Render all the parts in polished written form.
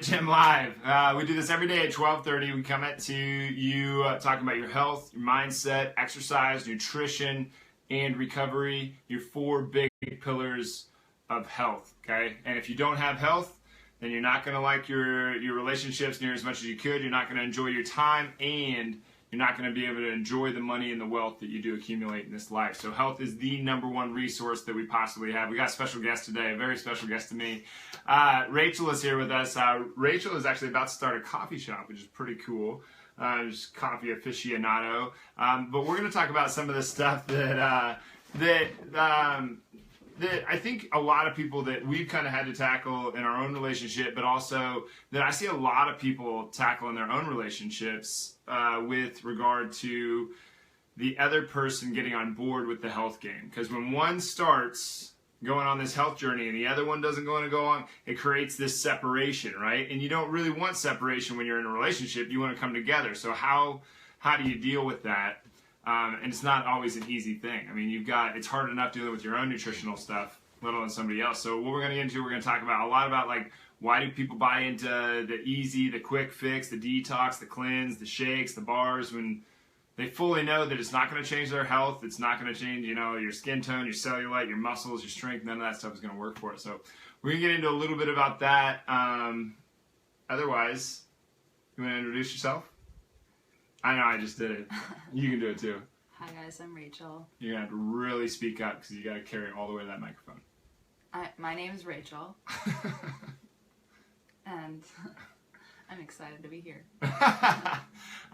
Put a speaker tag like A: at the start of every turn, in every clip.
A: Gym Live. We do this every day at 12:30. We come at to you talking about your health, your mindset, exercise, nutrition, and recovery. Your four big pillars of health. Okay, and if you don't have health, then you're not going to like your relationships near as much as you could. You're not going to enjoy your time, and you're not going to be able to enjoy the money and the wealth that you do accumulate in this life. So health is the number one resource that we possibly have. We got a special guest today, a very special guest to me. Rachel is here with us. Rachel is actually about to start a coffee shop, which is pretty cool. Just coffee aficionado. But we're going to talk about some of the stuff that I think a lot of people that we've kind of had to tackle in our own relationship, but also that I see a lot of people tackle in their own relationships with regard to the other person getting on board with the health game. Because when one starts going on this health journey and the other one doesn't want to go on, it creates this separation, right? And you don't really want separation when you're in a relationship. You want to come together. So how do you deal with that? And it's not always an easy thing. I mean, it's hard enough dealing with your own nutritional stuff, let alone somebody else. So what we're going to get into, we're going to talk about a lot about like, why do people buy into the easy, the quick fix, the detox, the cleanse, the shakes, the bars, when they fully know that it's not going to change their health. It's not going to change, your skin tone, your cellulite, your muscles, your strength. None of that stuff is going to work for it. So we're going to get into a little bit about that. Otherwise, you want to introduce yourself? I know I just did it. You can do it too.
B: Hi guys, I'm Rachel.
A: You're going to have to really speak up because you got to carry it all the way to that microphone.
B: My name is Rachel. And I'm excited to be here.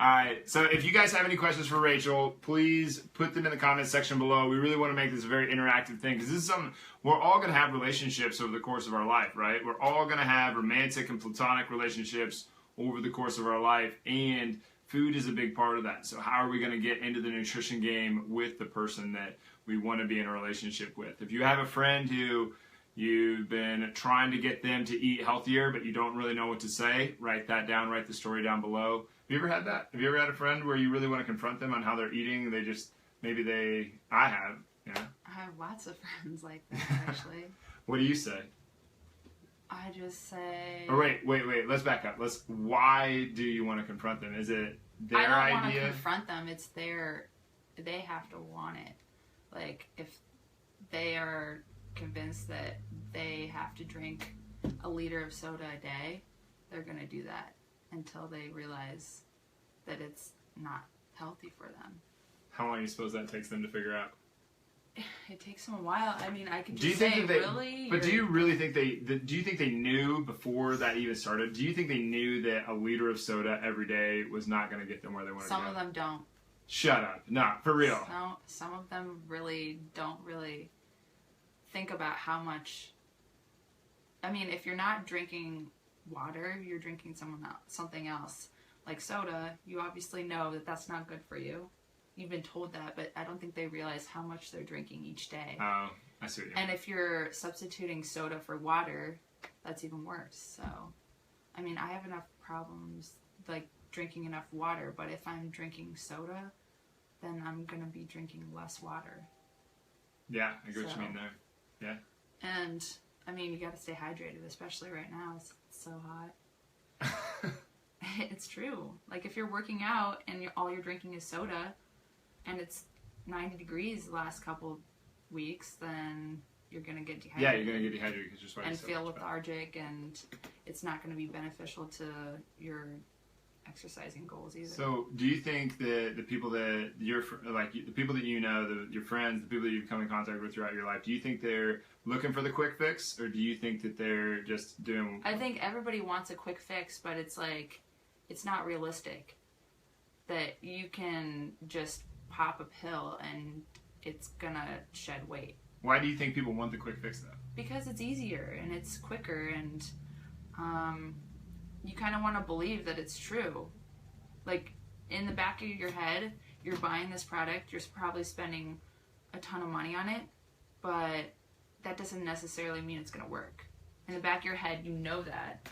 A: Alright, so if you guys have any questions for Rachel, please put them in the comments section below. We really want to make this a very interactive thing because this is something, we're all going to have relationships over the course of our life, right? We're all going to have romantic and platonic relationships over the course of our life, and food is a big part of that. So how are we going to get into the nutrition game with the person that we want to be in a relationship with? If you have a friend who you've been trying to get them to eat healthier, but you don't really know what to say, write that down, write the story down below. Have you ever had that? Have you ever had a friend where you really want to confront them on how they're eating? I have, yeah.
B: I have lots of friends like that, actually.
A: What do you say?
B: I just say...
A: Oh, wait, let's back up. Why do you want to confront them? Is it their idea?
B: I don't want to confront them. It's they have to want it. Like, if they are convinced that they have to drink a liter of soda a day, they're going to do that until they realize that it's not healthy for them.
A: How long do you suppose that takes them to figure out?
B: It takes them a while. I mean, I could just say, really?
A: But do you really think do you think they knew before that even started? Do you think they knew that a liter of soda every day was not going to get them where they wanted to go?
B: Some of them don't.
A: Shut up. No, for real.
B: Some of them really don't really think about how much. I mean, if you're not drinking water, you're drinking something else. Like soda, you obviously know that that's not good for you. You've been told that, but I don't think they realize how much they're drinking each day.
A: Oh, I see what you mean.
B: And if you're substituting soda for water, that's even worse. So, I mean, I have enough problems, like, drinking enough water, but if I'm drinking soda, then I'm going to be drinking less water.
A: Yeah, I get what you mean there. Yeah.
B: And, I mean, you got to stay hydrated, especially right now. It's so hot. It's true. Like, if you're working out and all you're drinking is soda, and it's 90 degrees the last couple weeks, then you're going to get dehydrated.
A: Yeah, you're going to get dehydrated because you're sweating
B: and
A: so
B: feel
A: much
B: lethargic, and it's not going to be beneficial to your exercising goals either.
A: So, do you think that the people that the people that you know, your friends, the people that you've come in contact with throughout your life, do you think they're looking for the quick fix, or do you think that they're just doing?
B: I think everybody wants a quick fix, but it's like, it's not realistic that you can just pop a pill and it's gonna shed weight.
A: Why do you think people want the quick fix though?
B: Because it's easier and it's quicker, and you kind of want to believe that it's true. Like, in the back of your head, you're buying this product, you're probably spending a ton of money on it, but that doesn't necessarily mean it's gonna work. In the back of your head, you know that.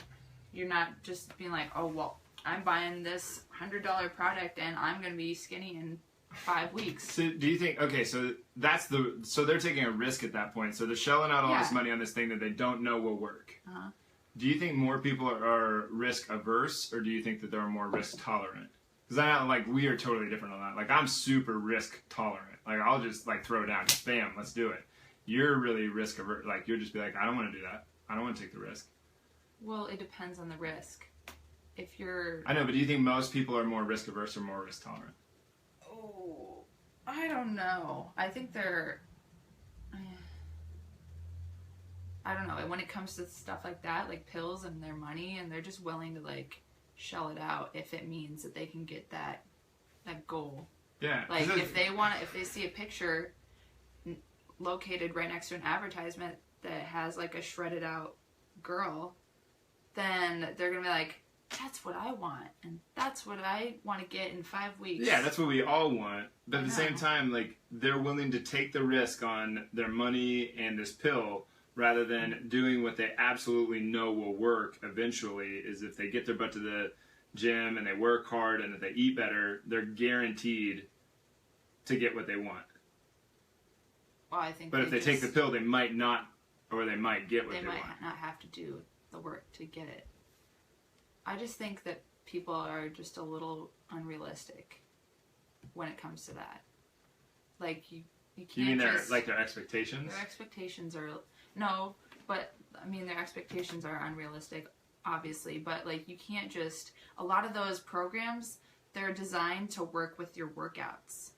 B: You're not just being like, oh, well, I'm buying this $100 product and I'm going to be skinny in 5 weeks.
A: So do you think, okay, so they're taking a risk at that point. So they're shelling out all this money on this thing that they don't know will work.
B: Uh-huh.
A: do you think more people are risk averse, or do you think that they're more risk tolerant? Because I know, like, we are totally different on that. Like, I'm super risk tolerant. Like, I'll just, like, throw it down. Just bam, let's do it. You're really risk averse. Like, you'll just be like, I don't want to do that. I don't want to take the risk.
B: Well, it depends on the risk. If you're...
A: I know, but do you think most people are more risk averse or more risk tolerant?
B: Oh, I don't know. I think they're... I don't know. When it comes to stuff like that, like pills and their money, and they're just willing to, like, shell it out if it means that they can get that goal.
A: Yeah.
B: Like, if they see a picture located right next to an advertisement that has, like, a shredded out girl, then they're gonna be like, that's what I want, and that's what I want to get in 5 weeks.
A: Yeah, that's what we all want. But at the same time, like, they're willing to take the risk on their money and this pill rather than doing what they absolutely know will work eventually. Is if they get their butt to the gym and they work hard and if they eat better, they're guaranteed to get what they want.
B: Well, I think.
A: But if they take the pill, they might not, or they might get what they want.
B: They might not have to do the work to get it. I just think that people are just a little unrealistic when it comes to that. Like, you can't.
A: You mean their expectations?
B: Their expectations are no, but I mean their expectations are unrealistic, obviously. But like, you can't just. A lot of those programs, they're designed to work with your workouts,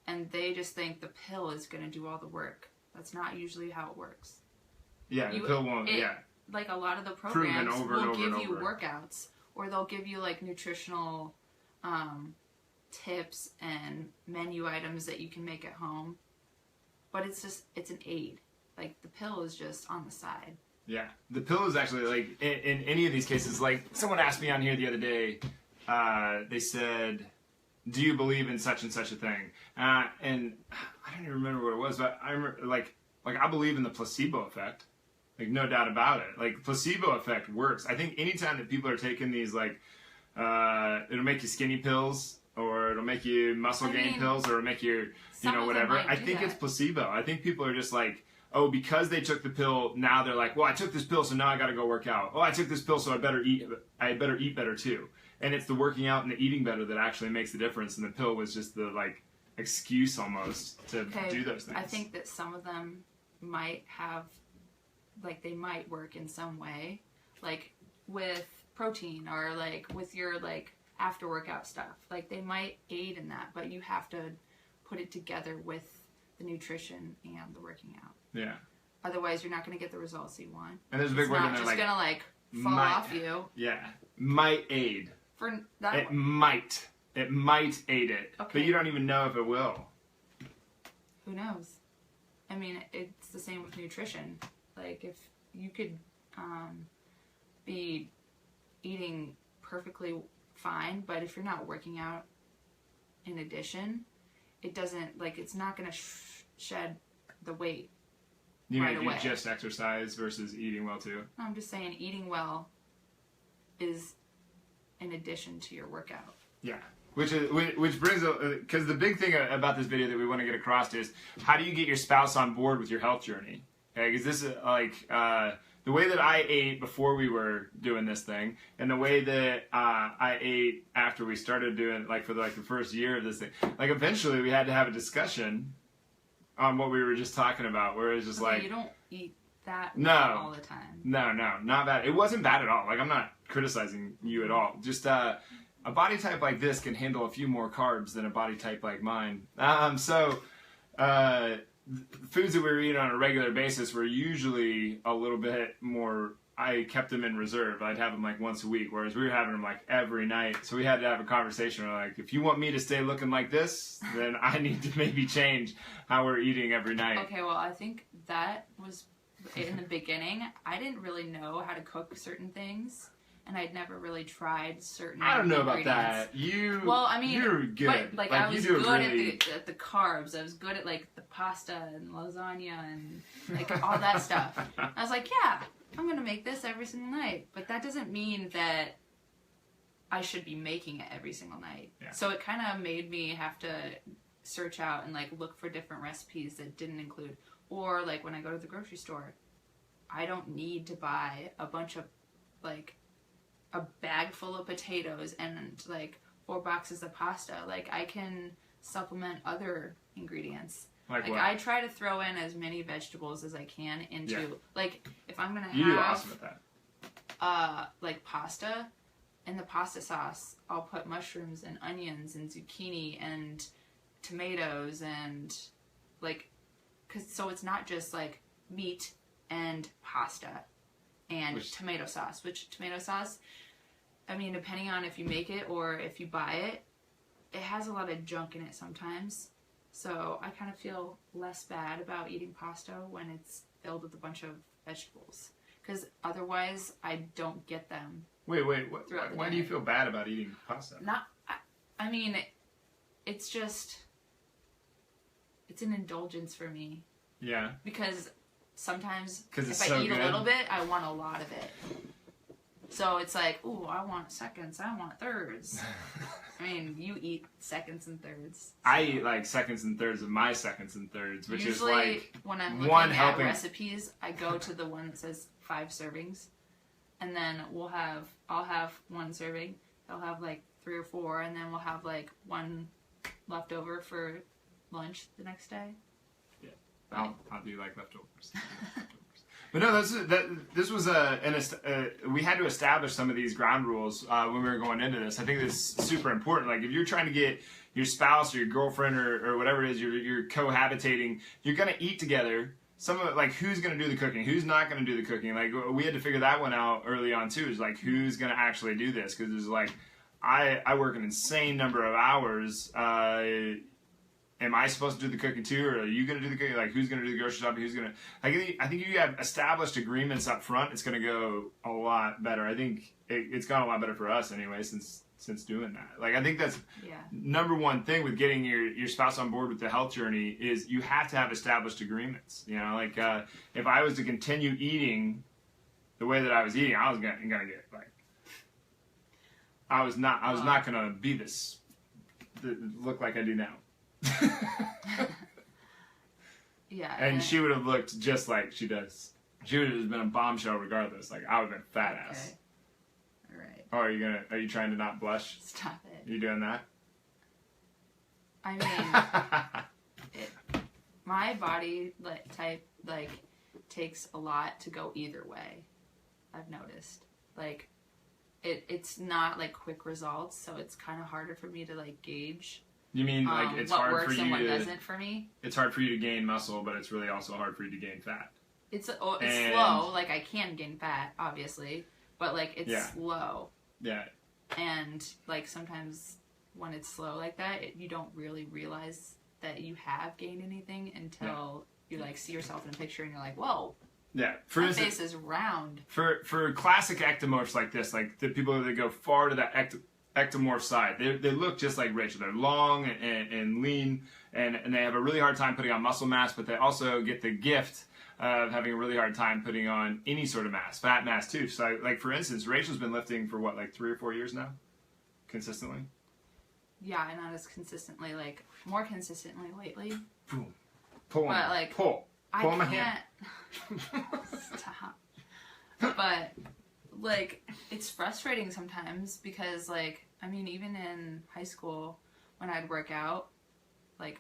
B: and they just think the pill is going to do all the work. That's not usually how it works.
A: Yeah, the pill won't.
B: Like, a lot of the programs will give you workouts, or they'll give you, like, nutritional tips and menu items that you can make at home. But it's an aid. Like, the pill is just on the side.
A: Yeah. The pill is actually, like, in any of these cases, like, someone asked me on here the other day, they said, do you believe in such and such a thing? And I don't even remember what it was, but I remember, like I believe in the placebo effect. Like, no doubt about it. Like, placebo effect works. I think anytime that people are taking these, like, it'll make you skinny pills, or it'll make you muscle gain pills, or it'll make you, whatever. I think it's placebo. I think people are just like, oh, because they took the pill, now they're like, well, I took this pill, so now I got to go work out. Oh, I took this pill, so I better eat better too. And it's the working out and the eating better that actually makes the difference. And the pill was just the, like, excuse almost to do those things.
B: I think that some of them might have, like, they might work in some way, like with protein, or like with your, like, after workout stuff. Like, they might aid in that, but you have to put it together with the nutrition and the working out.
A: Yeah.
B: Otherwise, you're not going to get the results you want.
A: And there's a big word in there, like,
B: it's not just going to, like, fall off you.
A: Yeah. Might aid.
B: For that
A: it might. It might aid it. Okay. But you don't even know if it will.
B: Who knows? I mean, it's the same with nutrition. Like, if you could be eating perfectly fine, but if you're not working out in addition, it doesn't, like, it's not going to shed the weight right away.
A: You just exercise versus eating well too?
B: No, I'm just saying eating well is in addition to your workout.
A: Yeah. Which brings, because the big thing about this video that we want to get across is, how do you get your spouse on board with your health journey? Okay, because this is like the way that I ate before we were doing this thing, and the way that I ate after we started doing, like, for the first year of this thing. Like, eventually we had to have a discussion on what we were just talking about, where it was just like,
B: you don't eat that all the time.
A: No, not bad. It wasn't bad at all. Like, I'm not criticizing you at all. Just a body type like this can handle a few more carbs than a body type like mine. Foods that we were eating on a regular basis were usually a little bit more, I kept them in reserve. I'd have them like once a week, whereas we were having them like every night. So we had to have a conversation. We're like, if you want me to stay looking like this, then I need to maybe change how we're eating every night.
B: Okay, well, I think that was in the beginning. I didn't really know how to cook certain things, and I'd never really tried certain
A: I don't know about
B: ingredients.
A: that.
B: Well, I mean,
A: you're good.
B: But, like, I was good at the carbs. I was good at, like, the pasta and lasagna and, like, all that stuff. I was like, yeah, I'm going to make this every single night. But that doesn't mean that I should be making it every single night.
A: Yeah.
B: So it kind of made me have to search out and, like, look for different recipes that didn't include. Or, like, when I go to the grocery store, I don't need to buy a bunch of, like, a bag full of potatoes and, like, 4 boxes of pasta. Like, I can supplement other ingredients.
A: Like
B: what? I try to throw in as many vegetables as I can into, like, if I'm going to have...
A: You do awesome at
B: that. Like, pasta, in the pasta sauce, I'll put mushrooms and onions and zucchini and tomatoes and, like, so it's not just, like, meat and pasta and tomato sauce. Which tomato sauce, I mean, depending on if you make it or if you buy it, it has a lot of junk in it sometimes. So I kind of feel less bad about eating pasta when it's filled with a bunch of vegetables. Because otherwise, I don't get them.
A: Wait, why do you feel bad about eating pasta?
B: I mean, it's just, it's an indulgence for me.
A: Yeah.
B: Because sometimes
A: if
B: I eat a little bit, I want a lot of it. So it's like, ooh, I want seconds, I want thirds. I mean, you eat seconds and thirds. So.
A: I eat like seconds and thirds of my seconds and thirds, which
B: usually,
A: is like
B: when I'm looking at recipes, I go to the one that says 5 servings, and then I'll have 1 serving. They'll have like 3 or 4, and then we'll have like 1 left over for lunch the next day.
A: Yeah, I'll do like leftovers. But no, this was we had to establish some of these ground rules when we were going into this. I think this is super important. Like, if you're trying to get your spouse or your girlfriend or whatever it is, you're cohabitating, you're going to eat together. Some of it, like, who's going to do the cooking? Who's not going to do the cooking? Like, we had to figure that one out early on, too. Is like, who's going to actually do this? Because there's, like, I work an insane number of hours. Am I supposed to do the cooking too, or are you going to do the cooking? Like, who's going to do the grocery shopping? Who's going to... I think you have established agreements up front. It's going to go a lot better. I think it's gone a lot better for us anyway since doing that. Like, I think that's number one thing with getting your spouse on board with the health journey is you have to have established agreements. You know, like if I was to continue eating the way that I was eating, I was going to get like... I was not going to be this... look like I do now.
B: Yeah,
A: and she would have looked just like she does. She would have been a bombshell regardless. Like, I would have been fat ass.
B: All right.
A: Oh, are you trying to not blush?
B: Stop it.
A: Are you doing that?
B: I mean, my body type takes a lot to go either way. I've noticed. Like, it's not like quick results, so it's kind of harder for me to like gauge.
A: You mean like it's hard for you
B: and what
A: to?
B: Doesn't for me.
A: It's hard for you to gain muscle, but it's really also hard for you to gain fat.
B: It's slow. Like, I can gain fat, obviously, but like it's slow.
A: Yeah.
B: And like sometimes when it's slow like that, you don't really realize that you have gained anything until you like see yourself in a picture and you're like, whoa.
A: Yeah.
B: My face is round.
A: For classic ectomorphs like this, like the people that go far to that ectomorph side, they look just like Rachel. They're long and lean, and they have a really hard time putting on muscle mass, but they also get the gift of having a really hard time putting on any sort of mass, fat mass too. So, like, for instance, Rachel's been lifting for what, like 3 or 4 years now, consistently.
B: Yeah, not as consistently, like more consistently lately.
A: Boom, pull,
B: but like
A: pull on my hand.
B: Stop. But like, it's frustrating sometimes because, like, I mean, even in high school when I'd work out like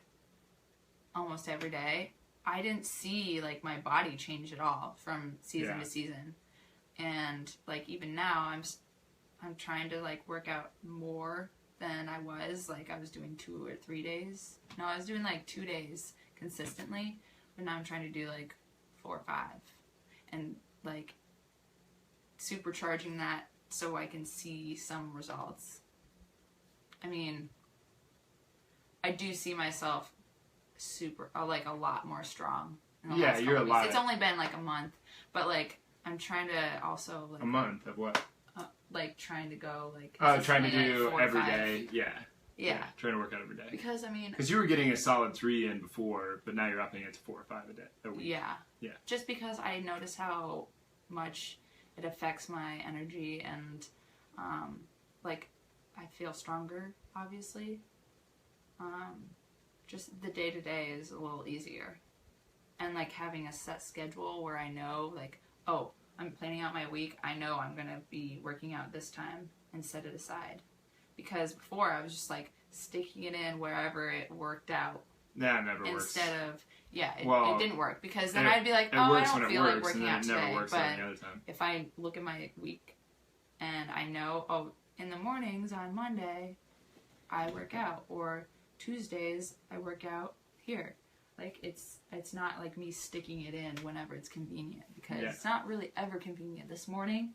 B: almost every day, I didn't see like my body change at all from season to season. And like, even now I'm trying to like work out more than I was. Like, I was doing 2 or 3 days. No, I was doing like 2 days consistently, but now I'm trying to do like 4 or 5 and like supercharging that so I can see some results. I mean, I do see myself like a lot more strong.
A: Yeah, you're a lot.
B: It's only been like a month, but like I'm trying to also like
A: a month of what?
B: Like trying to go like
A: trying to do
B: like 4
A: every
B: 5.
A: day.
B: Yeah.
A: Trying to work out every day.
B: Because I mean,
A: because you were getting a solid 3 in before, but now you're upping it to 4 or 5 a week.
B: Yeah.
A: Yeah.
B: Just because I notice how much it affects my energy and like I feel stronger, obviously. Just the day-to-day is a little easier. And like having a set schedule where I know like, oh, I'm planning out my week. I know I'm going to be working out this time and set it aside. Because before I was just like sticking it in wherever it worked out.
A: Nah, it never works.
B: Instead of, it didn't work. Because then I'd be like, I don't feel like working out today. But if I look at my week and I know, in the mornings on Monday, I work out. Or Tuesdays, I work out here. Like, it's not like me sticking it in whenever it's convenient. Because it's not really ever convenient. This morning,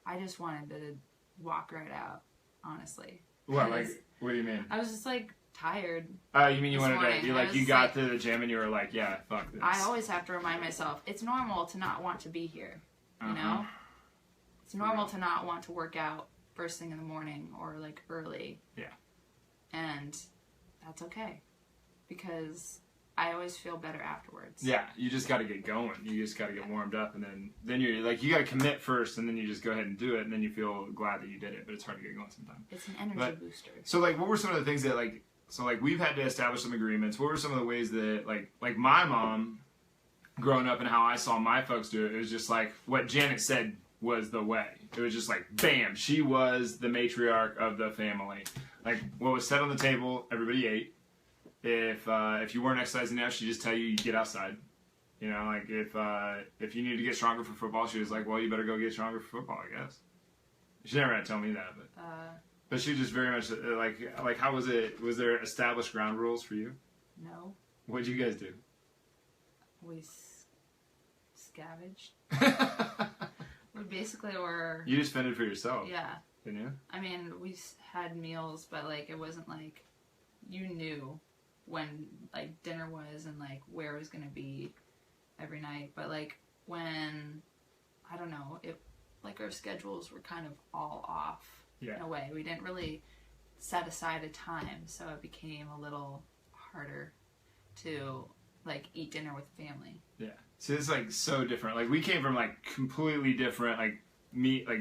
B: I just wanted to walk right out, honestly.
A: What, like, what do you mean?
B: I was just, like, tired.
A: Oh, you mean you wanted to, you got to the gym and you were like, yeah, fuck this.
B: I always have to remind myself, it's normal to not want to be here, you know? It's normal to not want to work out first thing in the morning or, like, early. Yeah. And that's okay. Because I always feel better afterwards.
A: Yeah, you just got to get going. You just got to get warmed up, and then you're like, you got to commit first, and then you just go ahead and do it, and then you feel glad that you did it. But it's hard to get going sometimes.
B: It's an energy booster.
A: So, like, what were some of the things that, like, we've had to establish some agreements. What were some of the ways that, like my mom, growing up and how I saw my folks do it, it was just like what Janet said was the way. It was just like, bam, she was the matriarch of the family. Like, what was set on the table, everybody ate. If you weren't exercising enough, she'd just tell you get outside. You know, like if you needed to get stronger for football, she was like, well, you better go get stronger for football, I guess. She never had to tell me that, but she was just very much like how was it? Was there established ground rules for you?
B: No.
A: What'd you guys do?
B: We scavenged. We basically were.
A: You just fended for yourself.
B: Yeah.
A: Didn't you?
B: I mean, we had meals, but like it wasn't like you knew when like dinner was and like where it was gonna be every night. But like when I don't know, it like our schedules were kind of all off in a way. We didn't really set aside a time, so it became a little harder to like eat dinner with family. Yeah.
A: See, it's like so different. Like we came from like completely different, like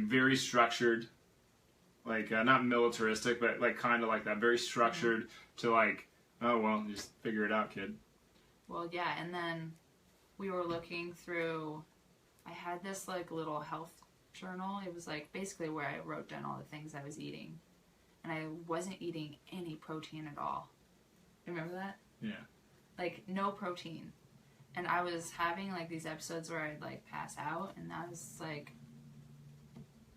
A: very structured, like not militaristic, but like kind of like that, very structured to like, oh well, just figure it out, kid.
B: Well, yeah, and then we were looking through. I had this like little health journal. It was like basically where I wrote down all the things I was eating, and I wasn't eating any protein at all. Remember that?
A: Yeah.
B: Like no protein. And I was having like these episodes where I'd like pass out, and that was like,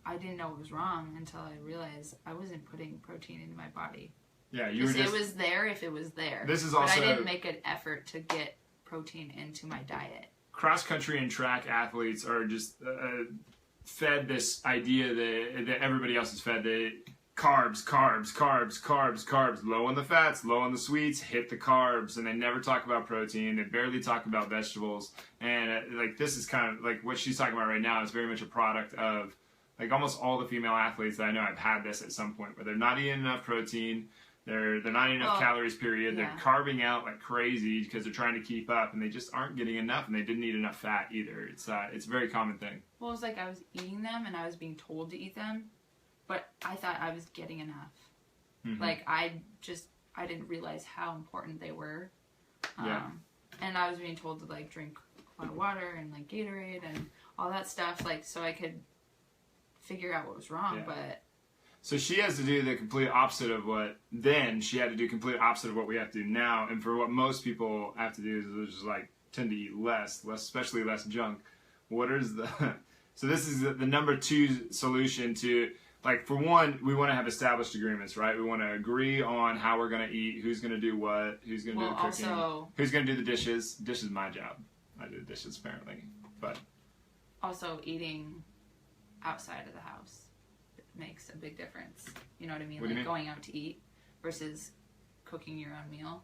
B: I didn't know what was wrong until I realized I wasn't putting protein into my body.
A: Yeah, you were just...
B: It was there if it was there.
A: This is also...
B: But I didn't make an effort to get protein into my diet.
A: Cross-country and track athletes are just fed this idea that everybody else is fed, that carbs, low on the fats, low on the sweets, hit the carbs, and they never talk about protein, they barely talk about vegetables, and like this is kind of, like what she's talking about right now is very much a product of, like almost all the female athletes that I know have had this at some point, where they're not eating enough protein, they're not eating enough calories, period, they're carving out like crazy because they're trying to keep up, and they just aren't getting enough, and they didn't eat enough fat either. It's a very common thing.
B: Well, it was like I was eating them, and I was being told to eat them, but I thought I was getting enough. Mm-hmm. Like, I didn't realize how important they were. And I was being told to, like, drink a lot of water and, like, Gatorade and all that stuff, like, so I could figure out what was wrong, but...
A: So she has to do the complete opposite of what... Then she had to do complete opposite of what we have to do now, and for what most people have to do is just, like, tend to eat less, especially less junk. What is the... So this is the number 2 solution to... Like, for one, we want to have established agreements, right? We want to agree on how we're going to eat, who's going to do what, who's going to do the cooking, who's going to do the dishes. Dish is my job. I do the dishes, apparently. But
B: also, eating outside of the house makes a big difference. You know what I mean?
A: What do you mean?
B: Going out to eat versus cooking your own meal.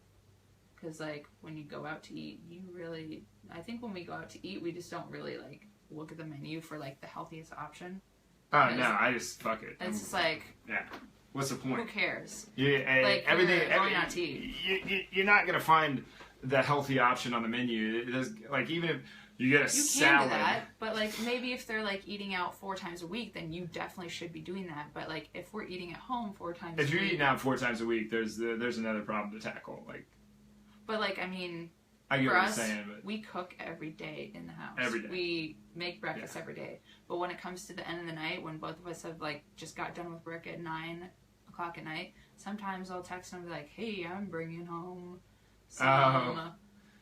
B: Because, like, when you go out to eat, you really... I think when we go out to eat, we just don't really, like, look at the menu for, like, the healthiest option.
A: Oh, no, I just, fuck it.
B: It's just like...
A: Yeah. What's the point?
B: Who cares?
A: Yeah,
B: like, going out to eat.
A: You're not going to find the healthy option on the menu. It does, like, even if you get a salad...
B: You can do that, but, like, maybe if they're, like, eating out 4 times a week, then you definitely should be doing that. But, like, if we're eating at home 4 times a week...
A: If you're eating out 4 times a week, there's another problem to tackle, like...
B: But, like, I mean,
A: I get
B: For
A: what
B: us,
A: you're saying, but
B: we cook every day in the house.
A: Every day.
B: We make breakfast every day. But when it comes to the end of the night, when both of us have like just got done with work at 9 o'clock at night, sometimes I'll text him and be like, "Hey, I'm bringing home some."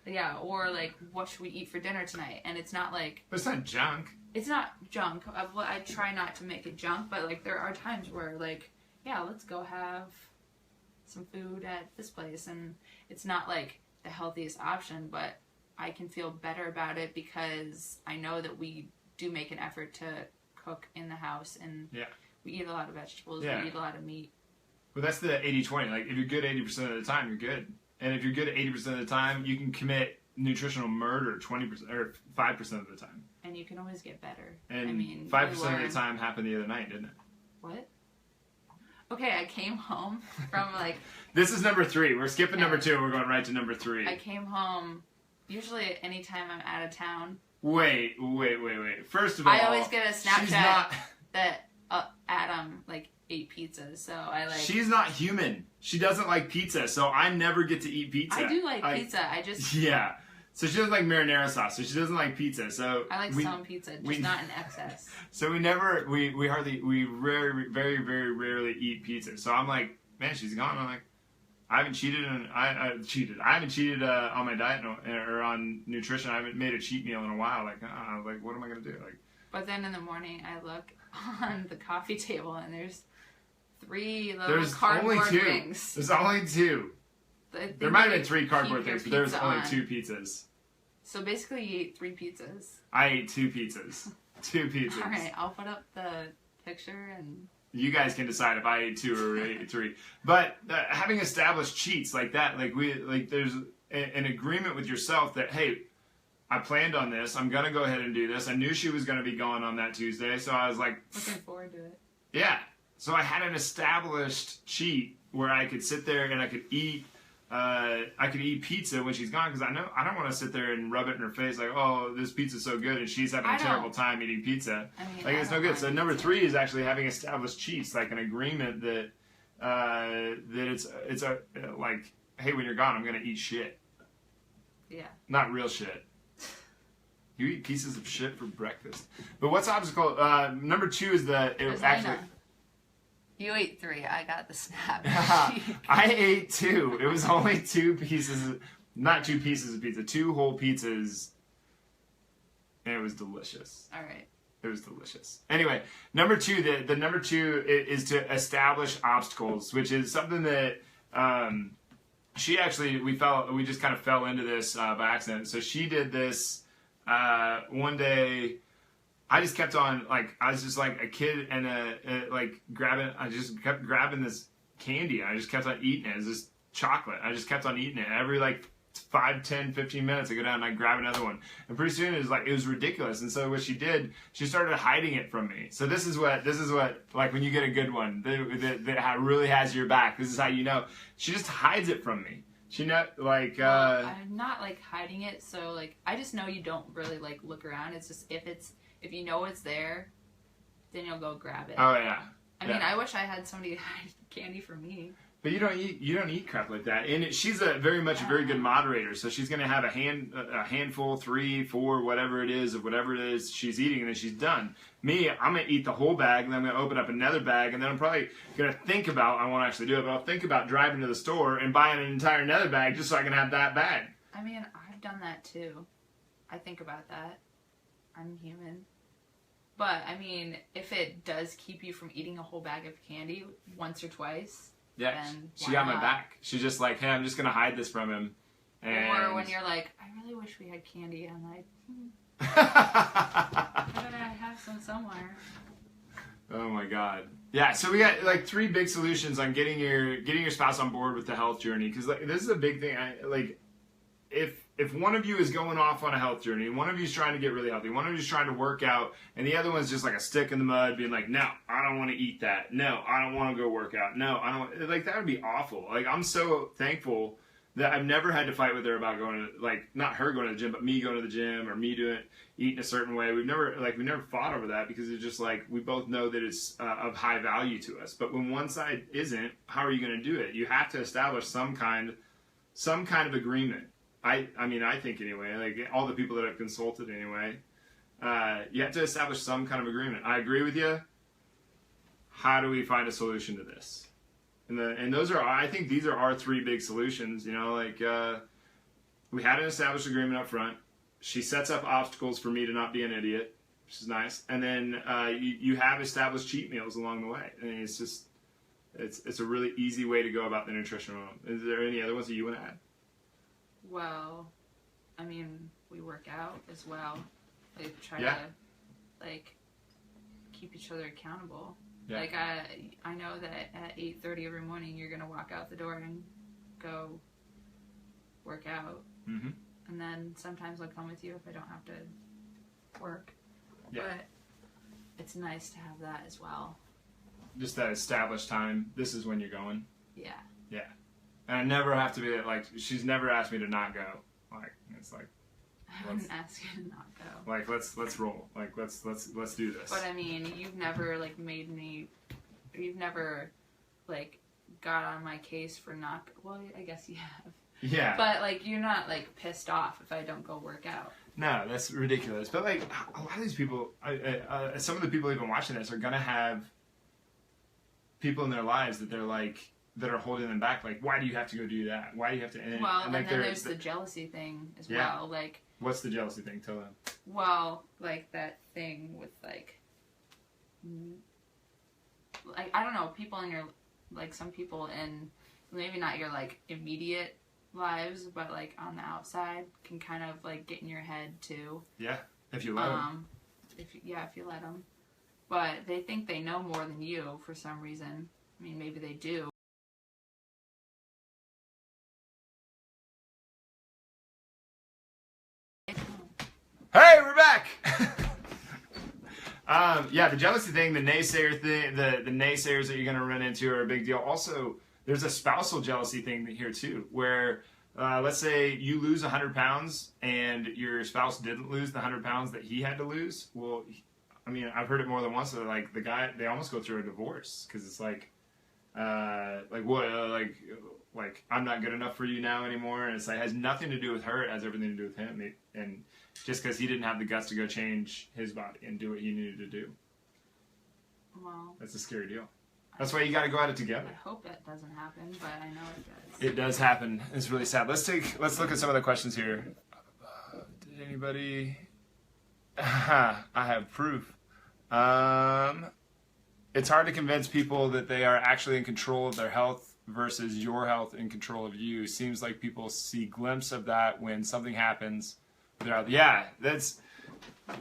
B: Yeah, or like, what should we eat for dinner tonight? And it's not like...
A: But it's not junk.
B: It's not junk. I try not to make it junk, but like there are times where like, yeah, let's go have some food at this place. And it's not like the healthiest option, but I can feel better about it because I know that we do make an effort to cook in the house, and we eat a lot of vegetables, we eat a lot of meat.
A: Well, that's the 80-20. Like, if you're good 80% of the time, you're good. And if you're good 80% of the time, you can commit nutritional murder 20% or 5% of the time.
B: And you can always get better.
A: And
B: I mean,
A: 5% of the time happened the other night, didn't it?
B: What? Okay, I came home from like...
A: This is number 3. We're skipping number 2 and we're going right to number 3.
B: I came home usually any time I'm out of town.
A: Wait. First of all...
B: I always get a Snapchat that Adam like ate pizza, so I like...
A: She's not human. She doesn't like pizza, so I never get to eat pizza.
B: I do like pizza, I just...
A: Yeah. So she doesn't like marinara sauce, so she doesn't like pizza. So
B: I like some pizza, just not in excess.
A: So we very, very rarely eat pizza. So I'm like, man, she's gone. I'm like, I haven't cheated, and I haven't cheated on my diet or on nutrition. I haven't made a cheat meal in a while. Like, what am I gonna do? Like,
B: but then in the morning, I look on the coffee table, and there's 3 little cardboard things.
A: There's only 2. There might have been 3 cardboard things, but there's only 2 pizzas.
B: So basically, you ate 3 pizzas.
A: I ate 2 pizzas. 2 pizzas.
B: All right, I'll put up the picture and...
A: You guys can decide if I ate 2 or ate 3. But having established cheats like that, there's an agreement with yourself that, hey, I planned on this. I'm going to go ahead and do this. I knew she was going to be gone on that Tuesday, so I was like...
B: Looking forward to it.
A: Yeah. So I had an established cheat where I could sit there and I could eat pizza when she's gone, because I know I don't want to sit there and rub it in her face like, oh, this pizza's so good, and she's having a terrible time eating pizza. I mean, like, it's no good. So number 3 is actually having established cheats, like an agreement that it's like, hey, when you're gone, I'm gonna eat shit.
B: Yeah. Not
A: real shit. You eat pieces of shit for breakfast. But what's obstacle? Number 2 is that it actually.
B: You ate 3. I got the snap.
A: I ate 2. It was only 2 pieces, not 2 pieces of pizza, 2 whole pizzas, and it was delicious.
B: All right.
A: It was delicious. Anyway, number 2, the number 2 is to establish obstacles, which is something that we just kind of fell into this by accident. So she did this one day. I just kept on, like, I was just like a kid and I just kept grabbing this candy. I just kept on eating it. It was just chocolate. I just kept on eating it. Every, 5, 10, 15 minutes, I go down and I grab another one. And pretty soon it was ridiculous. And so what she did, she started hiding it from me. So this is what, like, when you get a good one that really has your back, this is how you know. She just hides it from me. She not, like,
B: I'm not, hiding it. So, I just know you don't really, look around. It's just, if you know it's there, then you'll go grab it.
A: Oh yeah.
B: I mean, I wish I had somebody to hide candy for me.
A: But you don't eat crap like that. And she's a very good moderator. So she's gonna have a handful, 3, 4, whatever it is she's eating, and then she's done. Me, I'm gonna eat the whole bag, and then I'm gonna open up another bag, and then I'm probably gonna think about, I won't actually do it, but I'll think about driving to the store and buying an entire another bag just so I can have that bag.
B: I mean, I've done that too. I think about that. I'm human. But, I mean, if it does keep you from eating a whole bag of candy once or twice, then
A: she got my back. She's just like, hey, I'm just going to hide this from him. And...
B: Or when you're like, I really wish we had candy. I'm like, I bet I have some somewhere.
A: Oh my God. Yeah, so we got 3 big solutions on getting your spouse on board with the health journey. Because this is a big thing. If one of you is going off on a health journey, one of you is trying to get really healthy, one of you is trying to work out, and the other one's just like a stick in the mud being like, no, I don't want to eat that. No, I don't want to go work out. No, I don't. That would be awful. I'm so thankful that I've never had to fight with her about going to, not her going to the gym, but me going to the gym or me eating a certain way. We never fought over that because it's just we both know that it's of high value to us. But when one side isn't, how are you going to do it? You have to establish some kind of agreement. I mean, I think anyway, like all the people that I've consulted anyway, you have to establish some kind of agreement. I agree with you. How do we find a solution to this? And those are, I think these are our three big solutions. You know, like we had an established agreement up front. She sets up obstacles for me to not be an idiot, which is nice. And then you have established cheat meals along the way. And it's just, it's a really easy way to go about the nutrition realm. Is there any other ones that you want to add?
B: Well, I mean, we work out as well. Like try
A: Yeah.
B: to like keep each other accountable.
A: Yeah.
B: Like I know that at 8:30 every morning you're gonna walk out the door and go work out,
A: Mm-hmm.
B: and then sometimes I'll come with you if I don't have to work.
A: Yeah.
B: But it's nice to have that as well.
A: Just that established time. This is when you're going.
B: Yeah.
A: Yeah. And I never have to be like, she's never asked me to not go. Like, it's like,
B: I wouldn't ask you to not go.
A: like let's roll. Like let's do this.
B: But I mean, you've never like made me. You've never like got on my case for not. Well, I guess you have.
A: Yeah.
B: But like, you're not like pissed off if I don't go work out.
A: No, that's ridiculous. But like, a lot of these people, some of the people even watching this are gonna have people in their lives that they're like, that are holding them back. Like, why do you have to go do that? Why do you have to? And
B: Well, and
A: like
B: then there's the jealousy thing as well. Like,
A: what's the jealousy thing? Tell them.
B: well, like that thing with like I don't know, people in your, like some people in maybe not your like immediate lives, but like on the outside can kind of like get in your head too.
A: Yeah, if you let them.
B: If you let them, but they think they know more than you for some reason. I mean, maybe they do.
A: Hey, we're back. Yeah, the jealousy thing, the naysayer thing, the naysayers that you're going to run into are a big deal. Also, there's a spousal jealousy thing here too, where let's say you lose 100 pounds and your spouse didn't lose the 100 pounds that he had to lose. Well, I mean, I've heard it more than once. That, like the guy, they almost go through a divorce because it's like what, like I'm not good enough for you now anymore, and it's like it has nothing to do with her. It has everything to do with him, and just because he didn't have the guts to go change his body and do what he needed to do.
B: Well,
A: that's a scary deal. That's why you got to go at it together.
B: I hope it doesn't happen, but I know it does.
A: It does happen. It's really sad. Let's look at some of the questions here. Did anybody? I have proof. It's hard to convince people that they are actually in control of their health versus your health in control of you. Seems like people see glimpse of that when something happens. They're out. Yeah, that's a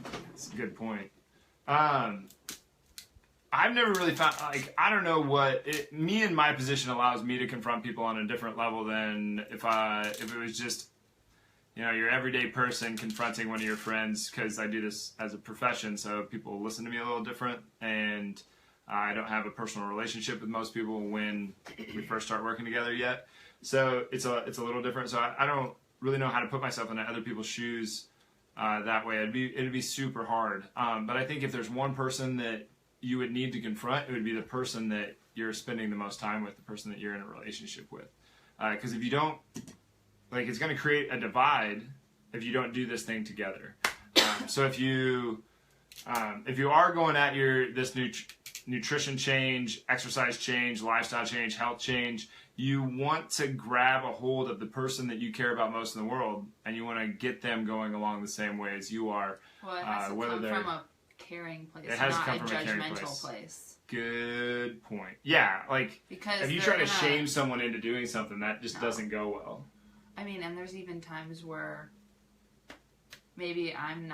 A: good point. I've never really found, like, I don't know what me in my position allows me to confront people on a different level than if it was just, you know, your everyday person confronting one of your friends, because I do this as a profession, so people listen to me a little different, and I don't have a personal relationship with most people when we first start working together yet. So it's a little different. So I don't really know how to put myself in other people's shoes that way. It'd be super hard. But I think if there's one person that you would need to confront, it would be the person that you're spending the most time with, the person that you're in a relationship with. Because if you don't, like, it's going to create a divide if you don't do this thing together. So if you are going at this nutrition change, exercise change, lifestyle change, health change, you want to grab a hold of the person that you care about most in the world, and you want to get them going along the same way as you are.
B: Well, it has to come from a caring place,
A: it has
B: not
A: to come from
B: a
A: a caring
B: judgmental place.
A: Good point. Yeah, like,
B: because
A: if you try to shame someone into doing something, that just doesn't go well.
B: I mean, and there's even times where maybe I'm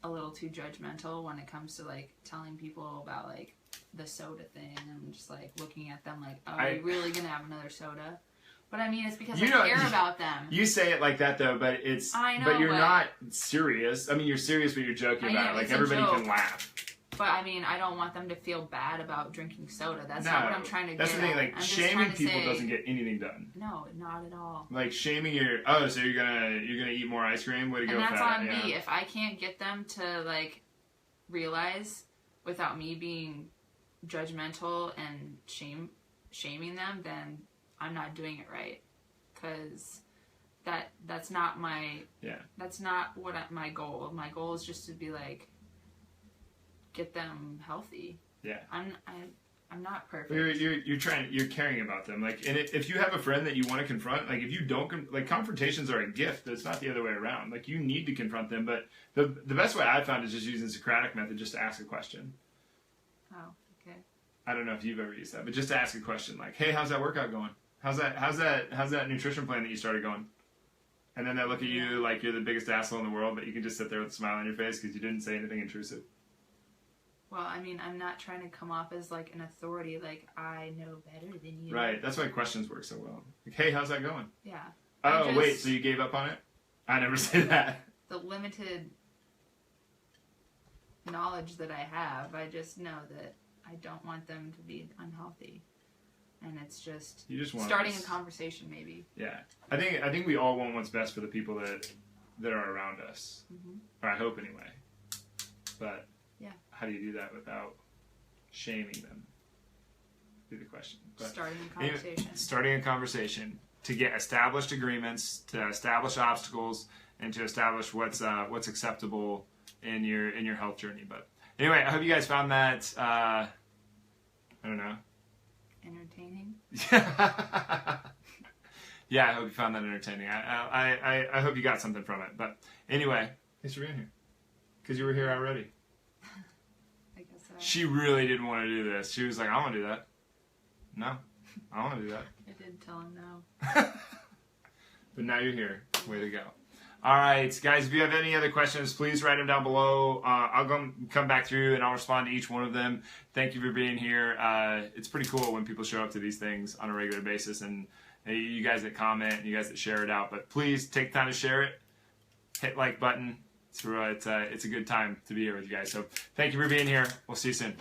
B: a little too judgmental when it comes to like telling people about like the soda thing. I'm just like looking at them like, oh, are you really gonna have another soda? But I mean, it's because I care about them.
A: You say it like that though, but but you're not serious. I mean, you're serious, but you're joking about it. Like, everybody can laugh.
B: But I mean, I don't want them to feel bad about drinking soda. That's not what I'm trying to get at.
A: That's the thing, like, shaming people doesn't get anything done.
B: No, not at all.
A: Like, shaming so you're gonna eat more ice cream? Way to go,
B: and that's
A: fat.
B: on me. If I can't get them to, like, realize without me being judgmental and shaming them, then I'm not doing it right. Because that's not my
A: Yeah.
B: That's not my goal. My goal is just to be like, get them healthy.
A: Yeah.
B: I'm not perfect.
A: You're caring about them. Like, and if you have a friend that you want to confront, like if you don't, like confrontations are a gift. It's not the other way around. Like you need to confront them. But the best way I found is just using the Socratic method, just to ask a question.
B: Oh, okay.
A: I don't know if you've ever used that, but just to ask a question like, hey, how's that workout going? How's that nutrition plan that you started going? And then they look at you like you're the biggest asshole in the world, but you can just sit there with a smile on your face because you didn't say anything intrusive.
B: Well, I mean, I'm not trying to come off as like an authority, like I know better than you.
A: Right. That's why questions work so well. Like, hey, how's that going?
B: Yeah.
A: Oh, wait, so you gave up on it? I never say that.
B: The limited knowledge that I have, I just know that I don't want them to be unhealthy. And it's just,
A: you just want
B: starting a conversation, maybe.
A: Yeah. I think we all want what's best for the people that are around us. Mm-hmm. Or I hope anyway. But
B: yeah,
A: how do you do that without shaming them? Be the question. But
B: starting a conversation.
A: Anyway, starting a conversation to get established agreements, to establish obstacles, and to establish what's acceptable in your health journey. But anyway, I hope you guys found that. I don't know.
B: Entertaining.
A: Yeah, I hope you found that entertaining. I hope you got something from it. But anyway, thanks for being here. Because you were here already.
B: I guess so.
A: She really didn't want to do this. She was like, I want to do that. No, I want to do that.
B: I did tell him no.
A: But now you're here. Way to go. All right, guys, if you have any other questions, please write them down below. I'll come back through and I'll respond to each one of them. Thank you for being here. It's pretty cool when people show up to these things on a regular basis, and you guys that comment and you guys that share it out. But please take the time to share it. Hit like button. It's a good time to be here with you guys. So thank you for being here. We'll see you soon.